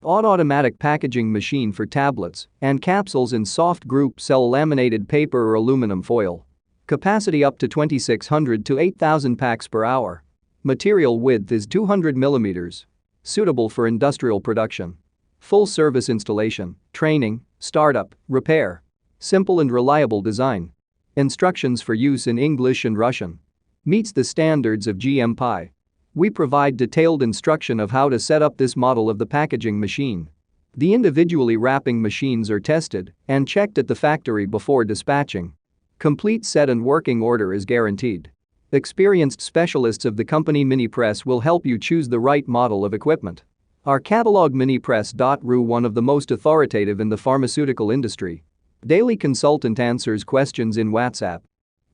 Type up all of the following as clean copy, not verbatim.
Automatic packaging machine for tablets and capsules in soft group cell laminated paper or aluminum foil. Capacity up to 2600 to 8000 packs per hour. Material width is 200 mm. Suitable for industrial production. Full service installation, training, startup, repair. Simple and reliable design. Instructions for use in English and Russian. Meets the standards of GMP. We provide detailed instruction of how to set up this model of the packaging machine. The individually wrapping machines are tested and checked at the factory before dispatching. Complete set and working order is guaranteed. Experienced specialists of the company Minipress will help you choose the right model of equipment. Our catalog Minipress.ru, one of the most authoritative in the pharmaceutical industry. Daily consultant answers questions in WhatsApp.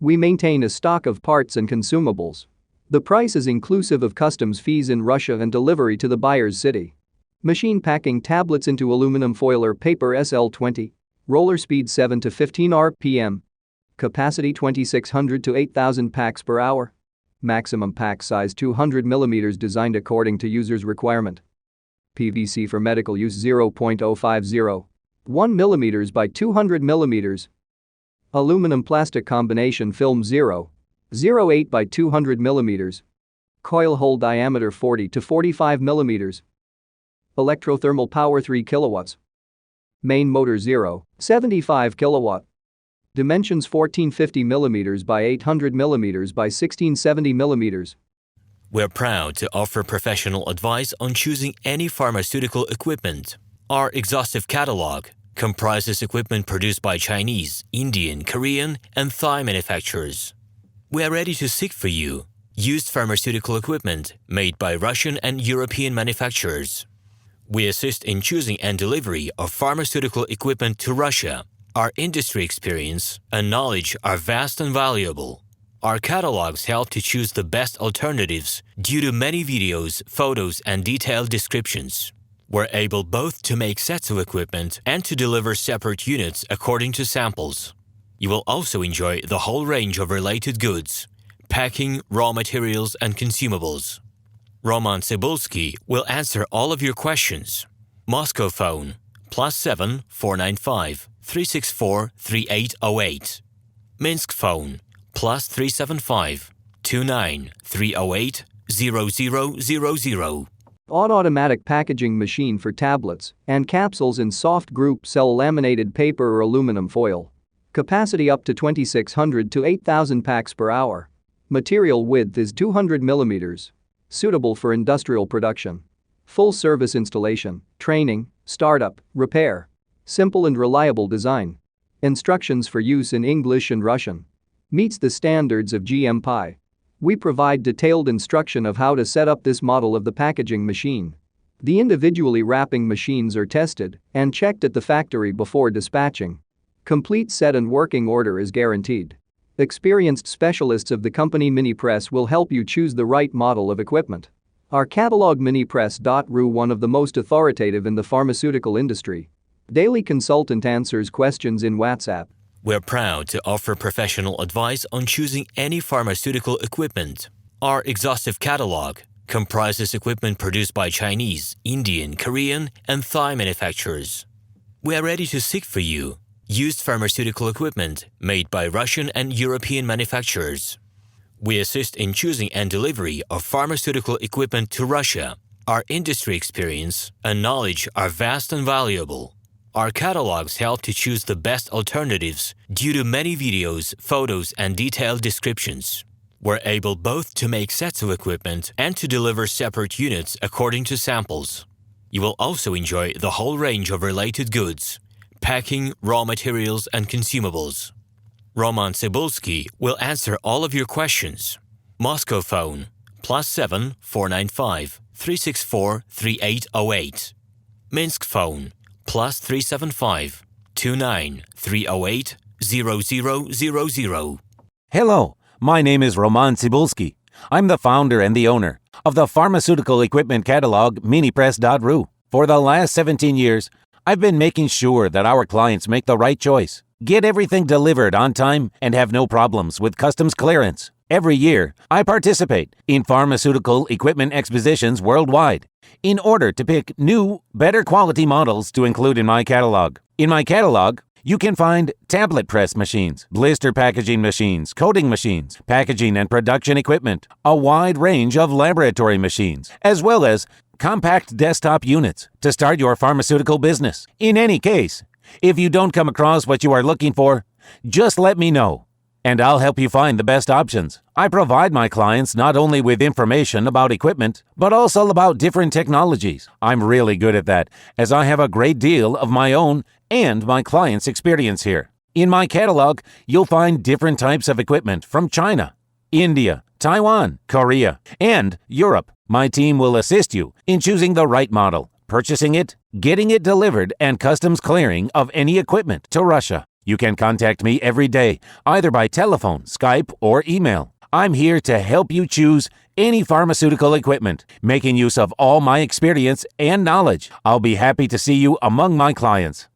We maintain a stock of parts and consumables. The price is inclusive of customs fees in Russia and delivery to the buyer's city. Machine packing tablets into aluminum foil or paper SL-20. Roller speed 7 to 15 rpm. Capacity 2600 to 8000 packs per hour. Maximum pack size 200 mm, designed according to user's requirement. PVC for medical use 0.050. 1 mm by 200 mm. Aluminum plastic combination film 0.08 by 200 mm. Coil hole diameter 40 to 45 mm. Electrothermal power 3 kilowatts. Main motor 0.75 kilowatt. Dimensions 1450 mm by 800 mm by 1670 mm. We're proud to offer professional advice on choosing any pharmaceutical equipment. Our exhaustive catalog comprises equipment produced by Chinese, Indian, Korean, and Thai manufacturers. We are ready to seek for you used pharmaceutical equipment made by Russian and European manufacturers. We assist in choosing and delivery of pharmaceutical equipment to Russia. Our industry experience and knowledge are vast and valuable. Our catalogs help to choose the best alternatives due to many videos, photos, and detailed descriptions. We're able both to make sets of equipment and to deliver separate units according to samples. You will also enjoy the whole range of related goods, packing, raw materials, and consumables. RomanTsibulsky will answer all of your questions. Moscow phone +7 495 364 3808. Minsk phone +375 29 308 0000. Automatic packaging machine for tablets and capsules in soft group cell laminated paper or aluminum foil. Capacity up to 2600 to 8000 packs per hour. Material width is 200 mm. Suitable for industrial production. Full service installation, training, startup, repair. Simple and reliable design. Instructions for use in English and Russian. Meets the standards of GMP. We provide detailed instruction of how to set up this model of the packaging machine. The individually wrapping machines are tested and checked at the factory before dispatching. Complete set and working order is guaranteed. Experienced specialists of the company Minipress will help you choose the right model of equipment. Our catalog Minipress.ru, one of the most authoritative in the pharmaceutical industry. Daily consultant answers questions in WhatsApp. We're proud to offer professional advice on choosing any pharmaceutical equipment. Our exhaustive catalog comprises equipment produced by Chinese, Indian, Korean, and Thai manufacturers. We are ready to seek for you used pharmaceutical equipment made by Russian and European manufacturers. We assist in choosing and delivery of pharmaceutical equipment to Russia. Our industry experience and knowledge are vast and valuable. Our catalogs help to choose the best alternatives due to many videos, photos, and detailed descriptions. We're able both to make sets of equipment and to deliver separate units according to samples. You will also enjoy the whole range of related goods, packing, raw materials, and consumables. RomanTsibulsky will answer all of your questions. Moscow phone +7 495 364 3808. Minsk phone +375 29 308 0000. Hello, my name is RomanTsibulsky. I'm the founder and the owner of the pharmaceutical equipment catalog Minipress.ru. For the last 17 years, I've been making sure that our clients make the right choice, get everything delivered on time, and have no problems with customs clearance. Every year, I participate in pharmaceutical equipment expositions worldwide in order to pick new, better quality models to include in my catalog. In my catalog, you can find tablet press machines, blister packaging machines, coating machines, packaging and production equipment, a wide range of laboratory machines, as well as compact desktop units to start your pharmaceutical business. In any case, if you don't come across what you are looking for, just let me know, and I'll help you find the best options. I provide my clients not only with information about equipment, but also about different technologies. I'm really good at that, as I have a great deal of my own and my clients' experience here. In my catalog, you'll find different types of equipment from China, India, Taiwan, Korea, and Europe. My team will assist you in choosing the right model, purchasing it, getting it delivered, and customs clearing of any equipment to Russia. You can contact me every day, either by telephone, Skype, or email. I'm here to help you choose any pharmaceutical equipment, making use of all my experience and knowledge. I'll be happy to see you among my clients.